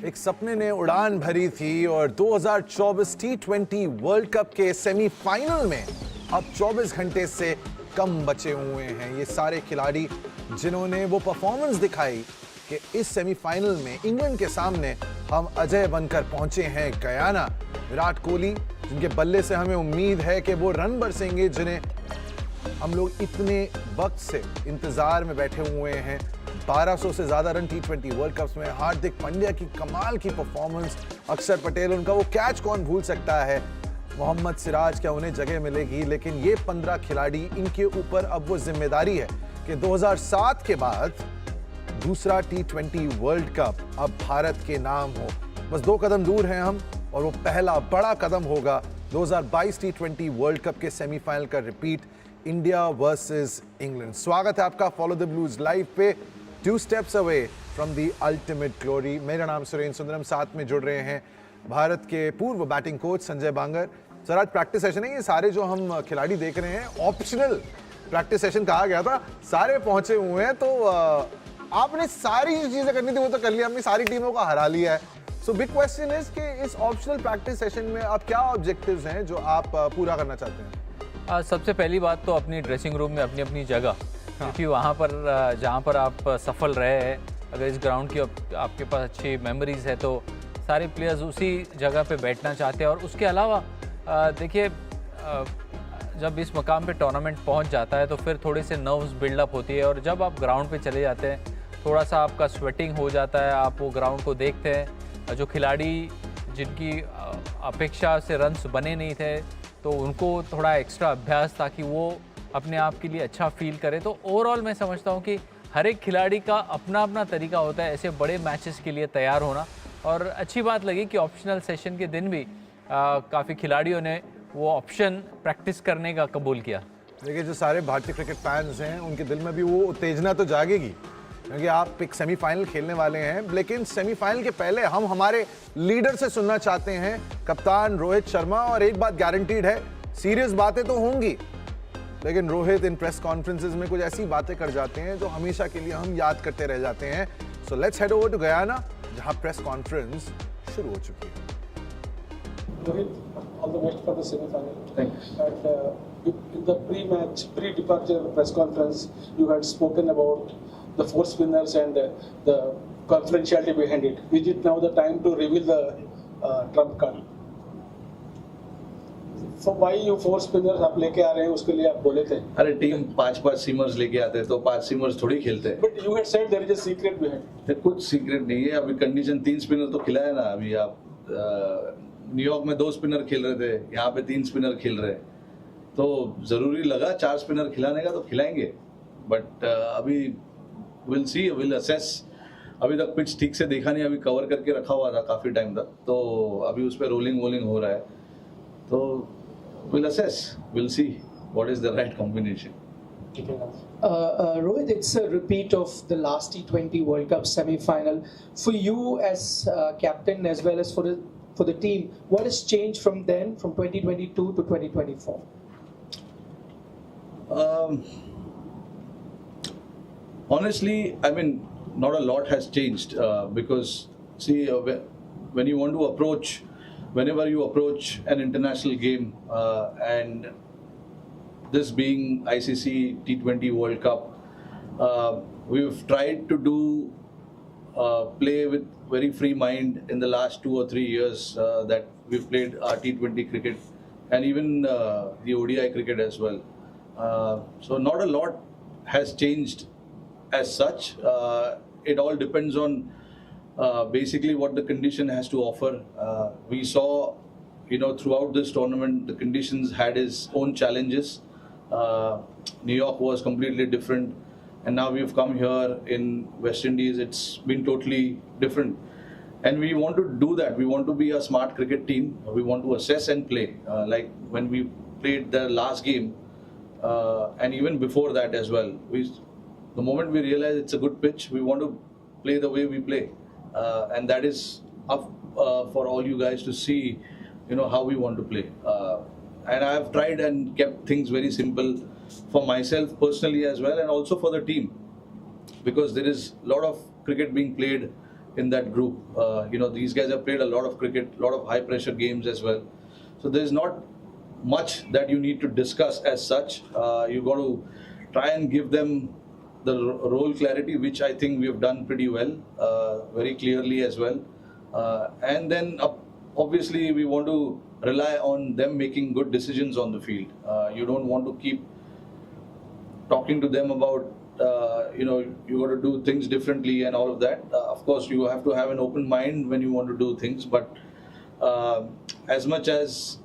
एक सपने ने उड़ान भरी थी और 2024 टी20 वर्ल्ड कप के सेमीफाइनल में अब 24 घंटे से कम बचे हुए हैं ये सारे खिलाड़ी जिन्होंने वो परफॉर्मेंस दिखाई कि इस सेमीफाइनल में इंग्लैंड के सामने हम अजय बनकर पहुंचे हैं गयाना। विराट कोहली जिनके बल्ले से हमें उम्मीद है कि वो रन बरसेंगे जिन्हें हम लोग इतने वक्त से इंतजार में बैठे हुए हैं। 1200 से ज्यादा रन टी20 वर्ल्ड कप में, हार्दिक पांड्या की कमाल की परफॉर्मेंस, अक्षर पटेल उनका वो कैच कौन भूल सकता है, मोहम्मद सिराज क्या उन्हें जगह मिलेगी। लेकिन ये 15 खिलाड़ी, इनके ऊपर अब वो जिम्मेदारी है कि 2007 के बाद दूसरा टी20 वर्ल्ड कप अब भारत के नाम हो। बस 2 कदम दूर हैं हम और वो पहला बड़ा कदम होगा 2022 टी20 वर्ल्ड कप के सेमीफाइनल का रिपीट, इंडिया वर्सेस इंग्लैंड। स्वागत है आपका फॉलो द ब्लूज लाइव पे, 2 steps away from the ultimate glory. मेरा नाम सुरेंद्र सुंदरम, साथ में जुड़ रहे हैं भारत के पूर्व बैटिंग कोच संजय बांगर। सर आज प्रैक्टिस सेशन है, ये सारे जो हम खिलाड़ी देख रहे हैं ऑप्शनल प्रैक्टिस सेशन कहा गया था, सारे पहुंचे हुए हैं। तो आपने सारी जो चीजें करनी थी वो तो कर लिया, हमने सारी टीमों को हरा लिया है। सो बिग क्वेश्चन इज कि इस ऑप्शनल प्रैक्टिस सेशन में अब क्या ऑब्जेक्टिव्स हैं जो आप पूरा करना चाहते हैं? सबसे पहली बात तो अपनी ड्रेसिंग रूम में अपनी अपनी जगह, क्योंकि वहाँ पर जहाँ पर आप सफल रहे हैं, अगर इस ग्राउंड की आपके पास अच्छी मेमोरीज है तो सारे प्लेयर्स उसी जगह पे बैठना चाहते हैं। और उसके अलावा देखिए, जब इस मकाम पे टूर्नामेंट पहुंच जाता है तो फिर थोड़े से नर्व्स बिल्डअप होती है, और जब आप ग्राउंड पे चले जाते हैं थोड़ा सा आपका स्वेटिंग हो जाता है, आप वो ग्राउंड को देखते हैं। जो खिलाड़ी जिनकी अपेक्षा से रन्स बने नहीं थे तो उनको थोड़ा एक्स्ट्रा अभ्यास ताकि वो अपने आप के लिए अच्छा फील करे। तो ओवरऑल मैं समझता हूँ कि हर एक खिलाड़ी का अपना अपना तरीका होता है ऐसे बड़े मैचेस के लिए तैयार होना। और अच्छी बात लगी कि ऑप्शनल सेशन के दिन भी काफ़ी खिलाड़ियों ने वो ऑप्शन प्रैक्टिस करने का कबूल किया। देखिए, जो सारे भारतीय क्रिकेट फैंस हैं उनके दिल में भी वो उत्तेजना तो जागेगी, क्योंकि आप एक सेमीफाइनल खेलने वाले हैं। लेकिन सेमीफाइनल के पहले हम हमारे लीडर से सुनना चाहते हैं, कप्तान रोहित शर्मा। और एक बात गारंटीड है, सीरियस बातें तो होंगी, लेकिन रोहित इन प्रेस कॉन्फ्रेंसेस में कुछ ऐसी बातें कर जाते हैं जो हमेशा के लिए हम याद करते रह जाते हैं। So let's head over to Guyana, जहां प्रेस कॉन्फ्रेंस शुरू हो चुकी है। Rohit, all the best for the semi-final. Thanks. And in the pre-departure press conference, you had spoken about the 4 spinners and the confidentiality behind it. Is it now the time to reveal the trump card? So why you 4 spinners आप लेके आ रहे हैं, उसके लिए आप बोले थे? अरे टीम 5 सीमर्स लेके आते हैं तो 5 सीमर्स थोड़ी खेलते हैं। But you had said there is a secret behind. कुछ सीक्रेट नहीं है, अभी कंडीशन 3 स्पिनर तो खिलाया ना। अभी आप न्यूयॉर्क में 2 स्पिनर खेल रहे थे, यहाँ पे 3 स्पिनर खेल रहे हैं, तो जरूरी लगा 4 स्पिनर खिलाने का तो खिलाएंगे। बट अभी विल सी, विल असेस। अभी तक पिच ठीक से देखा नहीं, अभी कवर करके रखा हुआ था काफी टाइम तक, तो अभी उस पर रोलिंग वोलिंग हो रहा है, तो will assess, will see what is the right combination. Rohit, it's a repeat of the last T20 World Cup semi-final. For you as captain as well as for the team, what has changed from then, from 2022 to 2024? Honestly, I mean, not a lot has changed because see, when you want to approach, whenever you approach an international game, and this being ICC T20 World Cup, we've tried to do play with very free mind in the last 2 or 3 years that we've played our T20 cricket and even the ODI cricket as well. So not a lot has changed as such. It all depends on basically what the condition has to offer. We saw, throughout this tournament, the conditions had its own challenges. New York was completely different, and now we've come here in West Indies. It's been totally different, and we want to do that. We want to be a smart cricket team. We want to assess and play like when we played the last game, and even before that as well. The moment we realize it's a good pitch, we want to play the way we play, and that is up for all you guys to see, how we want to play. And I have tried and kept things very simple for myself personally as well, and also for the team, because there is a lot of cricket being played in that group. These guys have played a lot of cricket, a lot of high pressure games as well. So there's not much that you need to discuss as such. You got to try and give them the role clarity, which I think we have done pretty well, very clearly as well. And then obviously we want to rely on them making good decisions on the field. You don't want to keep talking to them about you got to do things differently and all of that. Of course, you have to have an open mind when you want to do things, but as much as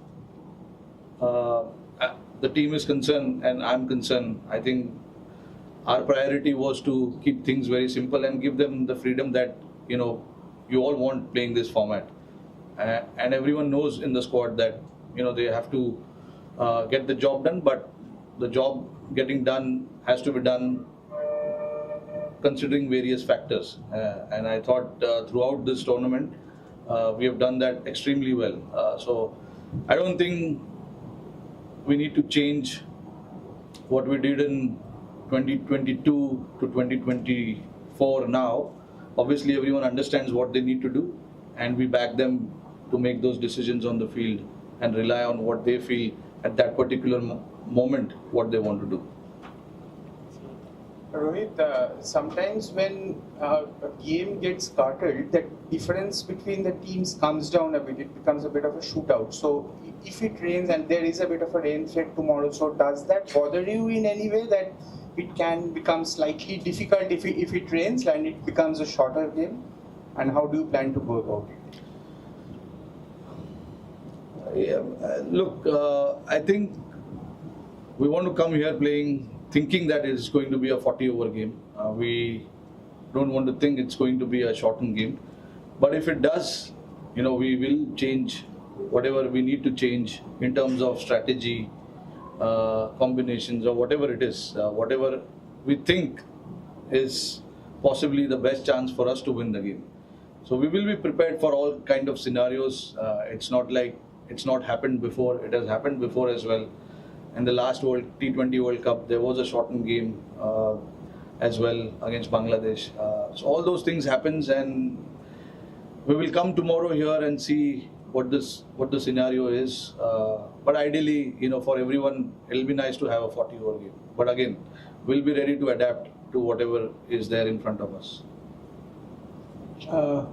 the team is concerned and I'm concerned, I think our priority was to keep things very simple and give them the freedom that you all want playing this format. And everyone knows in the squad that they have to get the job done, but the job getting done has to be done considering various factors. And I thought throughout this tournament we have done that extremely well. So I don't think we need to change what we did in 2022 to 2024 now. Obviously everyone understands what they need to do, and we back them to make those decisions on the field and rely on what they feel at that particular moment what they want to do. Rohit, sometimes when a game gets started, that difference between the teams comes down a bit. It becomes a bit of a shootout. So if it rains and there is a bit of a rain threat tomorrow, so does that bother you in any way that it can become slightly difficult if it rains and it becomes a shorter game? And how do you plan to go about it? Look, I think we want to come here thinking that it's going to be a 40-over game. We don't want to think it's going to be a shortened game. But if it does, we will change whatever we need to change in terms of strategy, combinations, or whatever it is, whatever we think is possibly the best chance for us to win the game. So we will be prepared for all kind of scenarios. It's not like it's not happened before. It has happened before as well. In the last T20 World Cup, there was a shortened game as well against Bangladesh. So all those things happens, and we will come tomorrow here and see what the scenario is. But ideally, for everyone, it'll be nice to have a 40-over game. But again, we'll be ready to adapt to whatever is there in front of us.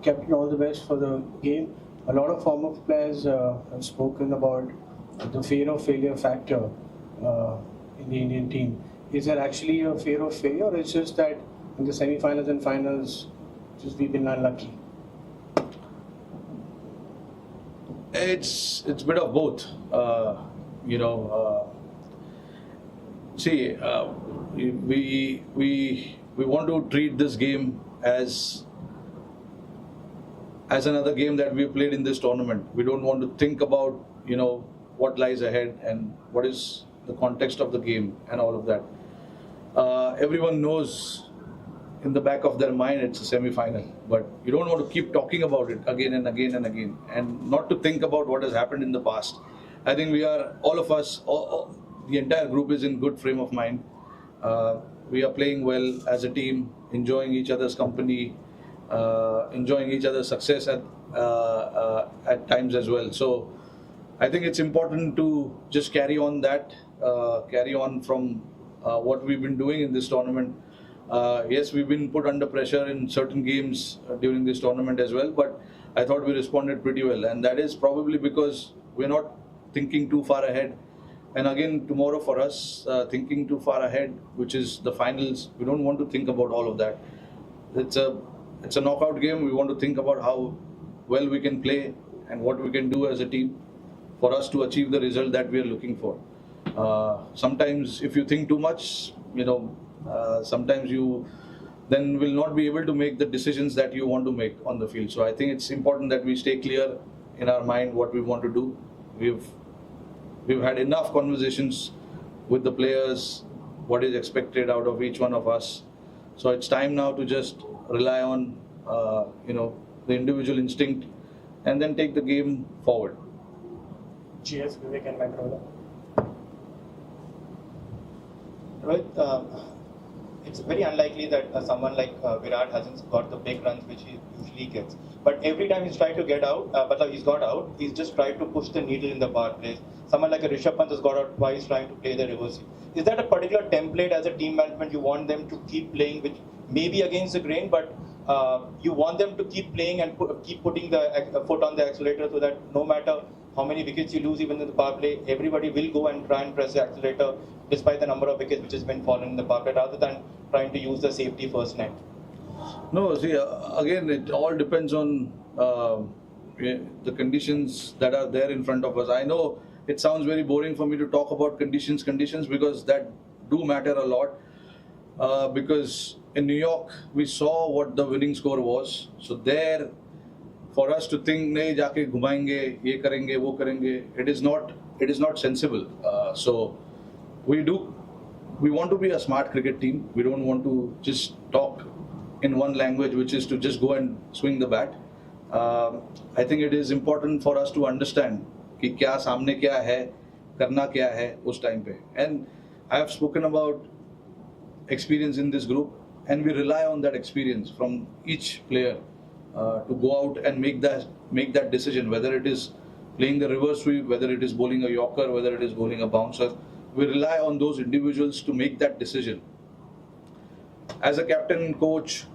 Captain, all the best for the game. A lot of former players have spoken about the fear of failure factor in the Indian team. Is there actually a fear of failure, or it's just that in the semi-finals and finals, just we've been unlucky? It's a bit of both. We want to treat this game as another game that we played in this tournament. We don't want to think about what lies ahead and what is the context of the game and all of that. Everyone knows in the back of their mind it's a semi-final, but you don't want to keep talking about it again and again and again, and not to think about what has happened in the past. I think we are, all of us, the entire group is in good frame of mind. We are playing well as a team, enjoying each other's company, enjoying each other's success at times as well. So I think it's important to just carry on from what we've been doing in this tournament. Yes, we've been put under pressure in certain games during this tournament as well, but I thought we responded pretty well, and that is probably because we're not thinking too far ahead. And again, tomorrow for us, thinking too far ahead, which is the finals, we don't want to think about all of that. It's a knockout game. We want to think about how well we can play and what we can do as a team for us to achieve the result that we are looking for. Sometimes if you think too much, sometimes you then will not be able to make the decisions that you want to make on the field. So I think it's important that we stay clear in our mind what we want to do. We've had enough conversations with the players, what is expected out of each one of us. So it's time now to just rely on the individual instinct and then take the game forward. GS, Vivek and Mike Rola. Right. it's very unlikely that someone like Virat hasn't got the big runs which he usually gets. But every time he's tried to get out, he's got out, he's just tried to push the needle in the power play. Someone like a Rishabh Pant has got out twice trying to play the reverse. Is that a particular template as a team management you want them to keep playing, which may be against the grain, but you want them to keep playing and keep putting the foot on the accelerator so that no matter how many wickets you lose even in the power play, everybody will go and try and press the accelerator despite the number of wickets which has been fallen in the power play, rather than trying to use the safety first net? No, see, again, it all depends on the conditions that are there in front of us. I know it sounds very boring for me to talk about conditions, because that do matter a lot. Because in New York, we saw what the winning score was. So there, for us to think, nahi jaake ghumayenge, ye karenge, wo karenge, it is not sensible. So we want to be a smart cricket team. We don't want to just talk in one language, which is to just go and swing the bat. I think it is important for us to understand कि क्या सामने क्या है, करना क्या है उस time पे. And I have spoken about experience in this group, and we rely on that experience from each player to go out and make that decision, whether it is playing the reverse sweep, whether it is bowling a yorker, whether it is bowling a bouncer. We rely on those individuals to make that decision. As a captain and coach,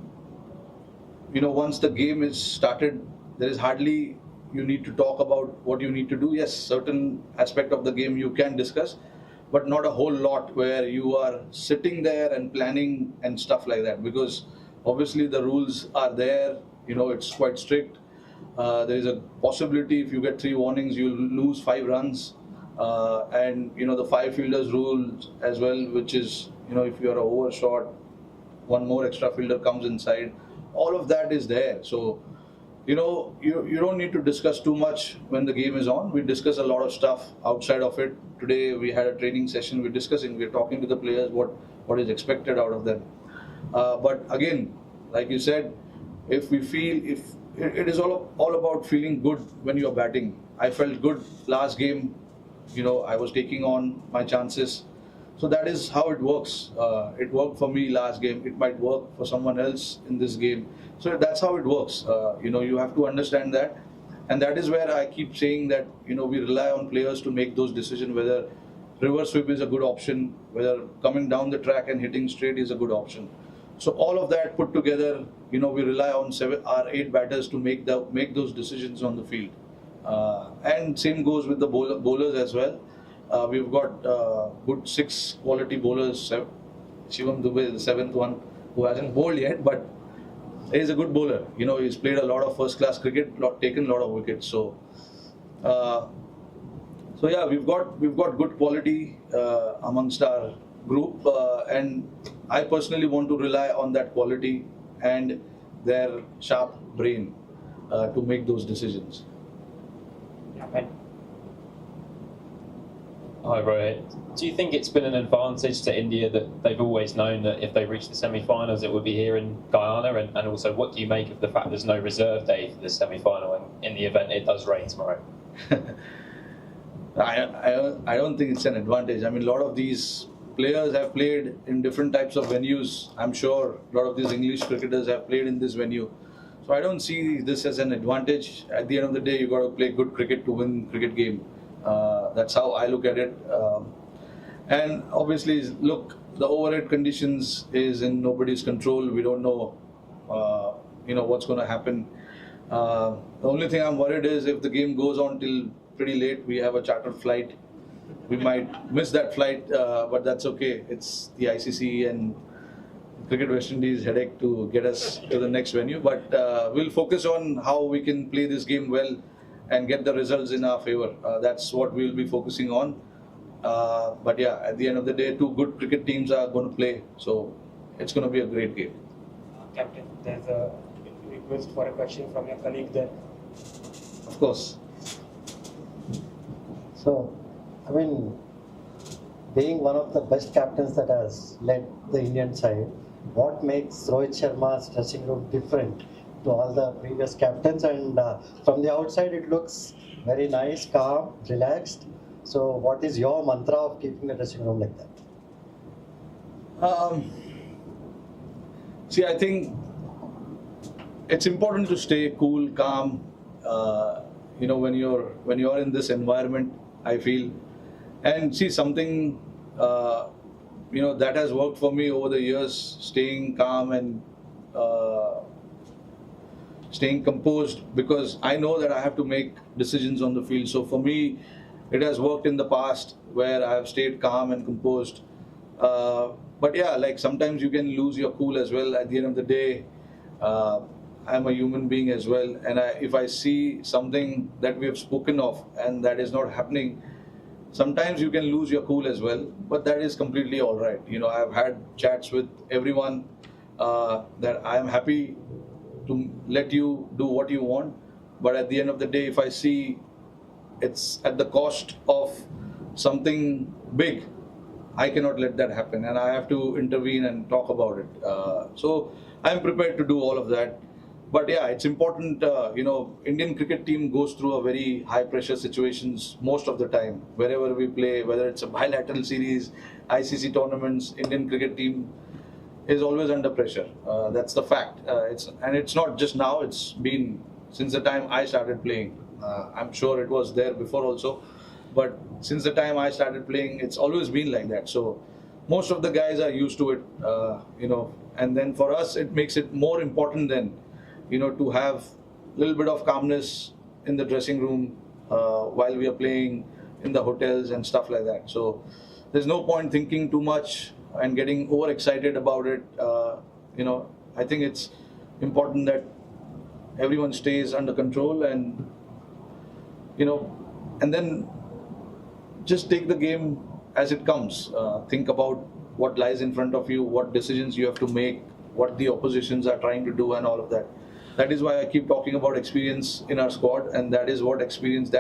once the game is started, there is hardly you need to talk about what you need to do. Yes, certain aspect of the game you can discuss, but not a whole lot where you are sitting there and planning and stuff like that, because obviously the rules are there. It's quite strict. There is a possibility if you get 3 warnings, you'll lose 5 runs. And the 5 fielders rule as well, which is, if you are overshot, 1 more extra fielder comes inside. All of that is there. So, you don't need to discuss too much when the game is on. We discuss a lot of stuff outside of it. Today we had a training session. We're talking to the players what is expected out of them. But again, like you said, if it is all about feeling good when you are batting. I felt good last game. I was taking on my chances. So that is how it works. It worked for me last game. It might work for someone else in this game. So that's how it works. You have to understand that. And that is where I keep saying that, we rely on players to make those decisions, whether reverse sweep is a good option, whether coming down the track and hitting straight is a good option. So all of that put together, we rely on 7 or 8 batters to make those decisions on the field. And same goes with the bowlers as well. We've got good 6 quality bowlers. Shivam Dube is the 7th one who hasn't bowled yet, but he's a good bowler. He's played a lot of first-class cricket, taken a lot of wickets. So yeah, we've got good quality amongst our group, and I personally want to rely on that quality and their sharp brain to make those decisions. Hi Rohit. Do you think it's been an advantage to India that they've always known that if they reach the semi-finals it would be here in Guyana, and also what do you make of the fact there's no reserve day for the semi-final in the event it does rain tomorrow? I don't think it's an advantage. I mean, a lot of these players have played in different types of venues. I'm sure a lot of these English cricketers have played in this venue. So I don't see this as an advantage. At the end of the day, you got to play good cricket to win cricket game. That's how I look at it. And obviously, look, the overhead conditions is in nobody's control. We don't know, what's going to happen. The only thing I'm worried is if the game goes on till pretty late, we have a chartered flight. We might miss that flight, but that's okay. It's the ICC and Cricket West Indies headache to get us to the next venue. But we'll focus on how we can play this game well and get the results in our favor. That's what we'll be focusing on. But yeah, at the end of the day, 2 good cricket teams are going to play. So it's going to be a great game. Captain, there's a request for a question from your colleague there. Of course. So, being one of the best captains that has led the Indian side, what makes Rohit Sharma's dressing room different to all the previous captains? And from the outside, it looks very nice, calm, relaxed. So, what is your mantra of keeping the dressing room like that? See, I think it's important to stay cool, calm. When you're in this environment, I feel, and see something. That has worked for me over the years. Staying calm and staying composed, because I know that I have to make decisions on the field. So for me, it has worked in the past where I have stayed calm and composed. But yeah, like sometimes you can lose your cool as well. At the end of the day, I'm a human being as well, and if I see something that we have spoken of and that is not happening, sometimes you can lose your cool as well. But that is completely all right. I've had chats with everyone that I am happy to let you do what you want, but at the end of the day, if I see it's at the cost of something big, I cannot let that happen, and I have to intervene and talk about it. So I'm prepared to do all of that. But yeah, it's important. Indian cricket team goes through a very high pressure situations most of the time. Wherever we play, whether it's a bilateral series, ICC tournaments, Indian cricket team is always under pressure. That's the fact. It's not just now. It's been since the time I started playing. I'm sure it was there before also, but since the time I started playing, it's always been like that. So most of the guys are used to it, and then for us, it makes it more important then, to have a little bit of calmness in the dressing room while we are playing in the hotels and stuff like that. So there's no point thinking too much and getting overexcited about it. I think it's important that everyone stays under control and then just take the game as it comes. Think about what lies in front of you, what decisions you have to make, what the oppositions are trying to do, and all of that. That is why I keep talking about experience in our squad, and that is where experience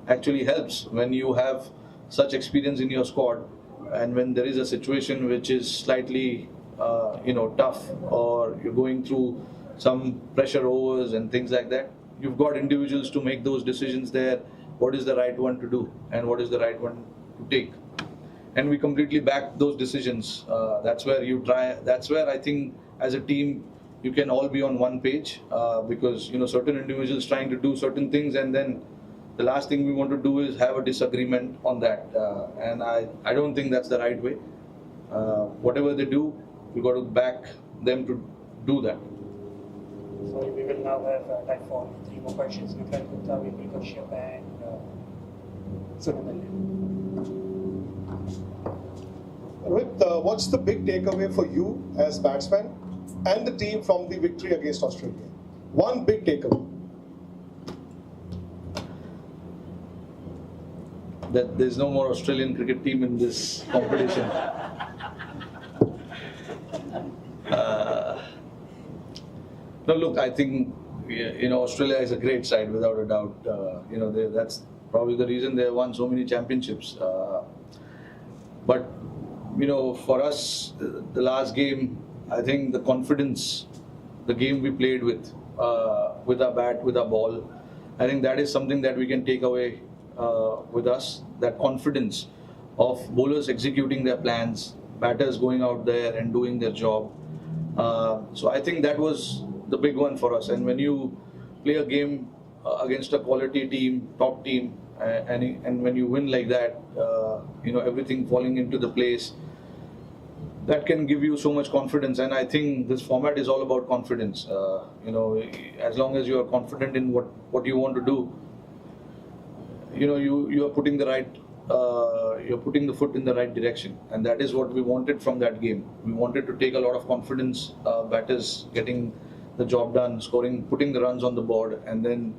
actually helps. When you have such experience in your squad, and when there is a situation which is slightly tough, or you're going through some pressure overs and things like that, you've got individuals to make those decisions there. What is the right one to do and what is the right one to take, and we completely back those decisions. That's where I think as a team you can all be on one page, because certain individuals trying to do certain things, and then the last thing we want to do is have a disagreement on that, and I don't think that's the right way. Whatever they do, we got to back them to do that. So we will now have time for 3 more questions. Vikrant Gupta, Vipul Kashyap and Sunil Mehta. Rohit, what's the big takeaway for you as batsman and the team from the victory against Australia? One big takeaway. That there's no more Australian cricket team in this competition. No, look, I think Australia is a great side without a doubt. That's probably the reason they have won so many championships. But for us, the last game, I think the confidence, the game we played with our bat, with our ball, I think that is something that we can take away with us. That confidence of bowlers executing their plans, batters going out there and doing their job. So I think that was the big one for us. And when you play a game against a quality team, top team, and when you win like that, everything falling into the place, that can give you so much confidence. And I think this format is all about confidence. As long as you are confident in what you want to do, you are putting you're putting the foot in the right direction, and that is what we wanted from that game. We wanted to take a lot of confidence, batters getting the job done, scoring, putting the runs on the board, and then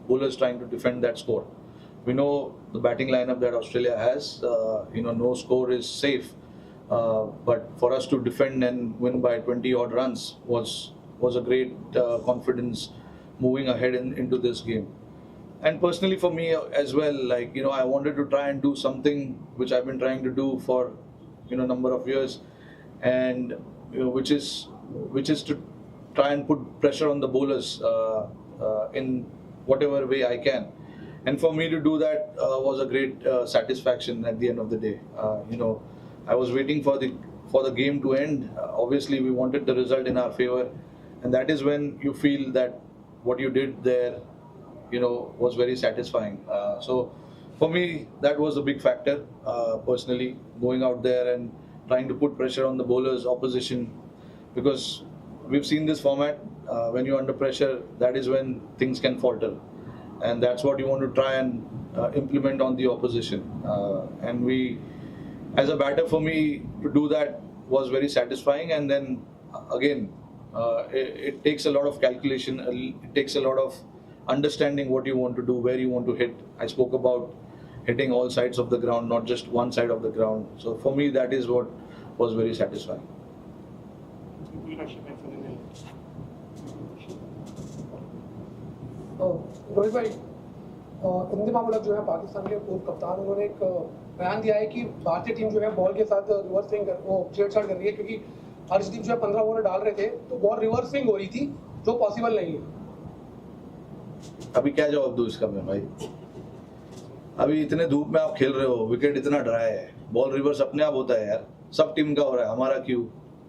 bowlers trying to defend that score. We know the batting lineup that Australia has. No score is safe, but for us to defend and win by 20 odd runs was a great confidence moving ahead into this game. And personally for me as well, I wanted to try and do something which I've been trying to do for a number of years, and which is to try and put pressure on the bowlers in whatever way I can. And for me to do that was a great satisfaction at the end of the day. I was waiting for for the game to end. Obviously, we wanted the result in our favor, and that is when you feel that what you did there, was very satisfying. So, for me, that was a big factor. Personally, going out there and trying to put pressure on the bowlers, opposition, because we've seen this format. When you're under pressure, that is when things can falter, and that's what you want to try and implement on the opposition. And we, as a batter, for me to do that was very satisfying. And then again, it takes a lot of calculation. It takes a lot of understanding what you want to do, where you want to hit. I spoke about hitting all sides of the ground, not just one side of the ground. So for me, that is what was very satisfying. Rohit भाई, इंदिरा मुलक जो है पाकिस्तान के पूर्व कप्तान, उन्होंने एक बयान दिया है कि भारतीय टीम जो है बॉल के साथ रिवर्स स्विंग छेड़छाड़ कर रही है, क्योंकि हर्षदीप जो है 15 ओवर डाल रहे थे तो बॉल रिवर्स स्विंग हो रही थी, जो पॉसिबल नहीं है। अभी क्या जवाब दूं इसका मैं भाई? अभी इतने धूप में आप खेल रहे हो, विकेट इतना ड्राई है, बॉल रिवर्स अपने आप होता है यार। सब टीम का हो रहा है, हमारा क्यों?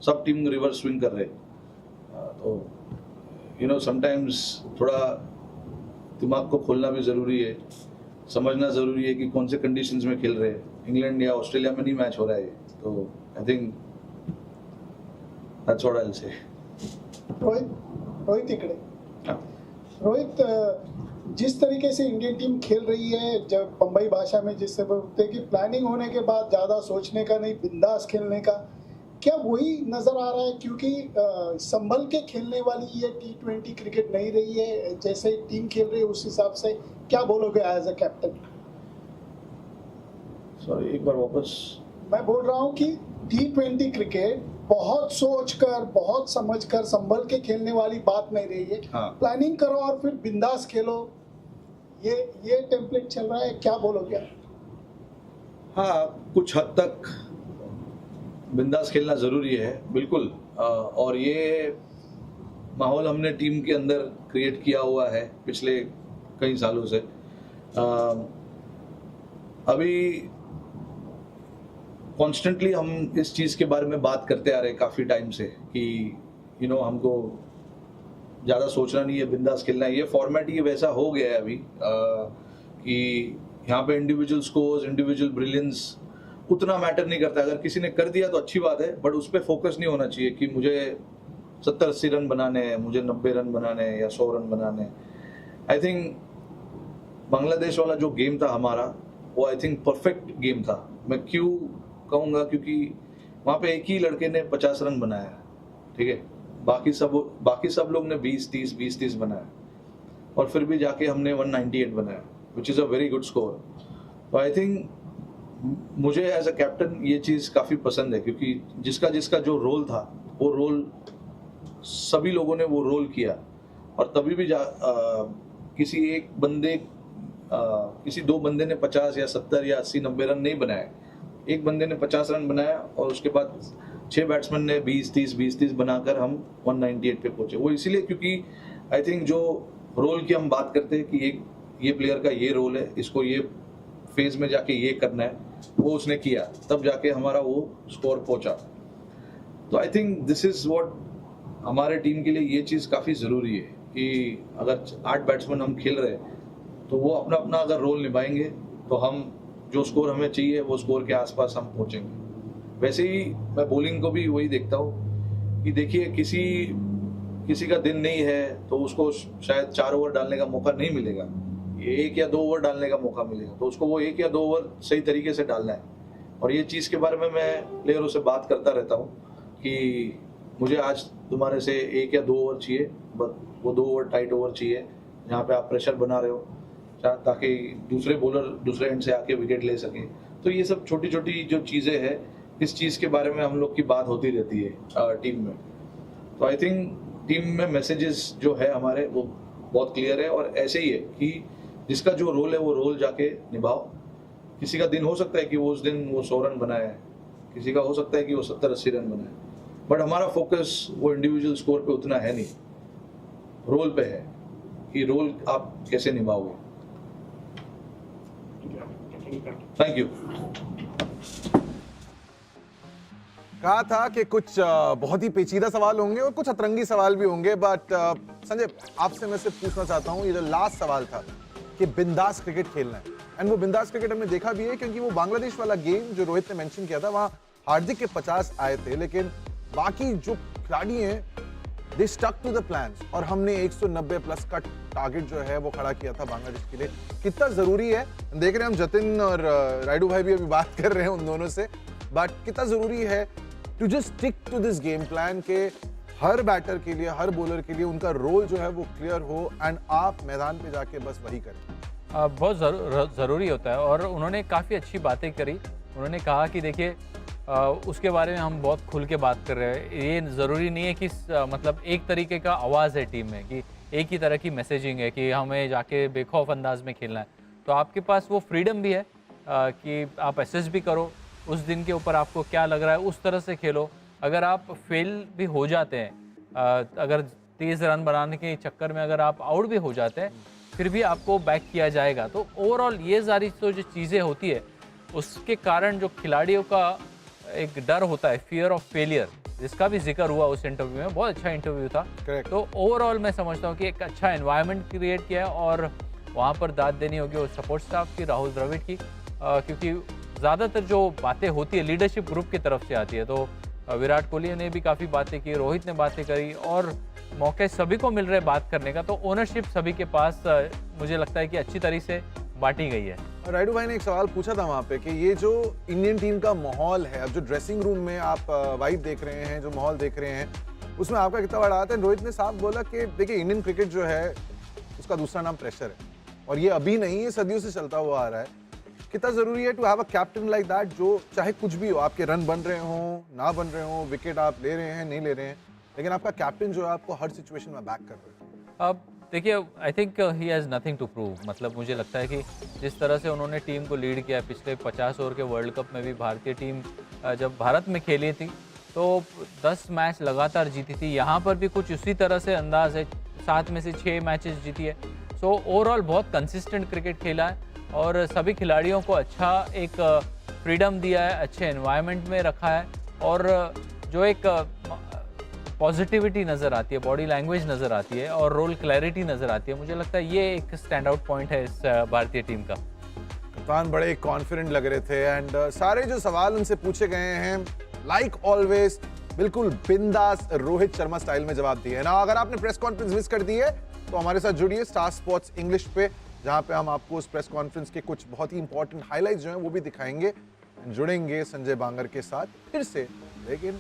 सब टीम रिवर्स स्विंग कर रहे। तो समटाइम्स थोड़ा दिमाग को खोलना भी ज़रूरी है, समझना ज़रूरी है कि कौन से कंडीशंस में खेल रहे हैं। इंग्लैंड या ऑस्ट्रेलिया में नहीं मैच हो रहा है, तो I think that's what I will say. Rohit इकडे। रोहित, जिस तरीके से इंडियन टीम खेल रही है, जब बम्बई भाषा में जिससे बोलते हैं कि प्लानिंग होने के बाद ज़्यादा सोचने का नहीं, बिंदास खेलने का, क्या वही नज़र आ रहा है? क्योंकि संभल के खेलने वाली ये T20 क्रिकेट नहीं रही है, जैसे टीम खेल रही है उस हिसाब से क्या बोलोगे एज अ कैप्टन? सॉरी, एक बार वापस। मैं बोल रहा हूँ कि T20 क्रिकेट बहुत सोचकर, बहुत समझकर, संभल के खेलने वाली बात नहीं रही है। हाँ। प्लानिंग करो और फिर बिंदास खेलो, ये टेम्पलेट चल रहा है, क्या बोलोगे? हाँ, कुछ हद तक बिंदास खेलना ज़रूरी है, बिल्कुल। और ये माहौल हमने टीम के अंदर क्रिएट किया हुआ है पिछले कई सालों से। अभी कॉन्स्टेंटली हम इस चीज़ के बारे में बात करते आ रहे हैं काफ़ी टाइम से कि हमको ज़्यादा सोचना नहीं है, बिंदास खेलना है। ये फॉर्मेट ये वैसा हो गया है अभी कि यहाँ पे इंडिविजुअल स्कोर्स, इंडिविजुअल ब्रिलियंस उतना मैटर नहीं करता। अगर किसी ने कर दिया तो अच्छी बात है, बट उस पर फोकस नहीं होना चाहिए कि मुझे 70-80 रन बनाने हैं, मुझे 90 रन बनाने हैं या 100 रन बनाने हैं। आई थिंक बांग्लादेश वाला जो गेम था हमारा, वो आई थिंक परफेक्ट गेम था। मैं क्यों कहूँगा? क्योंकि वहाँ पे एक ही लड़के ने 50 रन बनाया, ठीक है, बाकी सब लोग ने 20-30 बनाया, और फिर भी जाके हमने 198 बनाया, which is a very good score. तो आई थिंक मुझे एज अ कैप्टन ये चीज़ काफ़ी पसंद है, क्योंकि जिसका जो रोल था, वो रोल सभी लोगों ने वो रोल किया, और तभी भी किसी दो बंदे ने 50 या 70 या 80-90 रन नहीं बनाए। एक बंदे ने 50 रन बनाया, और उसके बाद 6 बैट्समैन ने 20-30 बनाकर हम 198 पे पहुंचे। वो इसीलिए क्योंकि आई थिंक जो रोल की हम बात करते हैं कि ये प्लेयर का ये रोल है, इसको ये फेज में जाके ये करना है, वो उसने किया, तब जाके हमारा वो स्कोर पहुंचा। तो I think this is what हमारे टीम के लिए ये चीज़ काफ़ी ज़रूरी है कि अगर 8 बैट्समैन हम खेल रहे हैं तो वो अपना अपना अगर रोल निभाएंगे तो हम जो स्कोर हमें चाहिए वो स्कोर के आसपास हम पहुंचेंगे। वैसे ही मैं बॉलिंग को भी वही देखता हूँ कि देखिए किसी का दिन नहीं है तो उसको शायद 4 ओवर डालने का मौका नहीं मिलेगा, 1 या 2 ओवर डालने का मौका मिलेगा, तो उसको वो 1 या 2 ओवर सही तरीके से डालना है। और ये चीज़ के बारे में मैं प्लेयरों से बात करता रहता हूँ कि मुझे आज तुम्हारे से 1 या 2 ओवर चाहिए, बट वो 2 ओवर टाइट ओवर चाहिए जहाँ पे आप प्रेशर बना रहे हो, ताकि दूसरे बॉलर दूसरे एंड से आके विकेट ले सकें। तो ये सब छोटी छोटी जो चीज़ें हैं, इस चीज़ के बारे में हम लोग की बात होती रहती है टीम में। तो आई थिंक टीम में मैसेजेस जो है हमारे वो बहुत क्लियर है, और ऐसे ही है कि जिसका जो रोल है वो रोल जाके निभाओ। किसी का दिन हो सकता है कि वो उस दिन वो 100 रन बनाए, किसी का हो सकता है कि वो 70-80 रन बनाए, बट हमारा फोकस वो इंडिविजुअल स्कोर पे उतना है नहीं, रोल पे है कि रोल आप कैसे निभाओगे। Thank you. कहा था कि कुछ बहुत ही पेचीदा सवाल होंगे और कुछ अतरंगी सवाल भी होंगे, बट संजय आपसे मैं सिर्फ पूछना चाहता हूँ, ये जो लास्ट सवाल था कि बिंदास क्रिकेट खेलना है, एंड वो बिंदास क्रिकेट हमने देखा भी है, क्योंकि वो बांग्लादेश वाला गेम जो रोहित ने मेंशन किया था, वहां हार्दिक के 50 आए थे, लेकिन बाकी जो खिलाड़ी हैं they stuck to the plans, और हमने 190 प्लस का टारगेट जो है वो खड़ा किया था बांग्लादेश के लिए। कितना जरूरी है, देख रहे हैं हम जतिन और राइडू भाई भी अभी बात कर रहे हैं उन दोनों से, बट कितना जरूरी है to just stick to this game plan के हर बैटर के लिए, हर बॉलर के लिए उनका रोल जो है वो क्लियर हो, एंड आप मैदान पे जाके बस वही करें। बहुत ज़रूरी होता है, और उन्होंने काफ़ी अच्छी बातें करी। उन्होंने कहा कि देखिए उसके बारे में हम बहुत खुल के बात कर रहे हैं, ये ज़रूरी नहीं है कि मतलब एक तरीके का आवाज़ है टीम में, कि एक ही तरह की मैसेजिंग है कि हमें जाके बेखौफ अंदाज में खेलना है। तो आपके पास वो फ्रीडम भी है कि आप एसेस भी करो, उस दिन के ऊपर आपको क्या लग रहा है उस तरह से खेलो। अगर आप फेल भी हो जाते हैं, अगर 30 रन बनाने के चक्कर में अगर आप आउट भी हो जाते हैं, फिर भी आपको बैक किया जाएगा। तो ओवरऑल ये सारी तो जो चीज़ें होती है, उसके कारण जो खिलाड़ियों का एक डर होता है, फियर ऑफ फेलियर, जिसका भी जिक्र हुआ उस इंटरव्यू में, बहुत अच्छा इंटरव्यू था। तो ओवरऑल मैं समझता हूँ कि एक अच्छा एनवायरनमेंट क्रिएट किया है, और वहाँ पर दाद देनी होगी और सपोर्ट स्टाफ की, राहुल द्रविड़ की, क्योंकि ज़्यादातर जो बातें होती है लीडरशिप ग्रुप की तरफ से आती है। तो विराट कोहली ने भी काफ़ी बातें की, रोहित ने बातें करी, और मौके सभी को मिल रहे बात करने का, तो ओनरशिप सभी के पास मुझे लगता है कि अच्छी तरह से बांटी गई है। राइडू भाई ने एक सवाल पूछा था वहाँ पे कि ये जो इंडियन टीम का माहौल है, अब जो ड्रेसिंग रूम में आप वाइब देख रहे हैं, जो माहौल देख रहे हैं, उसमें आपका कितना बड़ा हाथ है? रोहित ने साफ बोला कि देखिए इंडियन क्रिकेट जो है उसका दूसरा नाम प्रेशर है, और ये अभी नहीं, ये सदियों से चलता हुआ आ रहा है। कितना जरूरी है to have a captain like that, जो चाहे कुछ भी हो, आपके रन बन रहे हो ना बन रहे हो, विकेट आप ले रहे हैं नहीं ले रहे हैं, लेकिन आपका कैप्टन जो है आपको हर सिचुएशन में बैक कर रहा है। अब देखिए, I think he has nothing to prove. मतलब मुझे लगता है कि जिस तरह से उन्होंने टीम को लीड किया, पिछले 50 ओवर के वर्ल्ड कप में भी भारतीय टीम जब भारत में खेली थी तो 10 मैच लगातार जीती थी, यहाँ पर भी कुछ उसी तरह से अंदाज है, 7 में से 6 मैचेस जीती है। सो ओवरऑल बहुत कंसिस्टेंट क्रिकेट खेला है, और सभी खिलाड़ियों को अच्छा एक फ्रीडम दिया है, अच्छे एनवायरनमेंट में रखा है, और जो एक पॉजिटिविटी नज़र आती है, बॉडी लैंग्वेज नज़र आती है, और रोल क्लैरिटी नज़र आती है, मुझे लगता है ये एक स्टैंड आउट पॉइंट है इस भारतीय टीम का। कप्तान बड़े कॉन्फिडेंट लग रहे थे, एंड सारे जो सवाल उनसे पूछे गए हैं लाइक ऑलवेज बिल्कुल बिंदास रोहित शर्मा स्टाइल में जवाब दिए। ना अगर आपने प्रेस कॉन्फ्रेंस मिस कर दी है तो हमारे साथ जुड़िए स्टार स्पोर्ट्स इंग्लिश पे, जहां पे हम आपको उस प्रेस कॉन्फ्रेंस के कुछ बहुत ही इंपॉर्टेंट हाइलाइट्स जो हैं वो भी दिखाएंगे। जुड़ेंगे संजय बांगर के साथ फिर से, लेकिन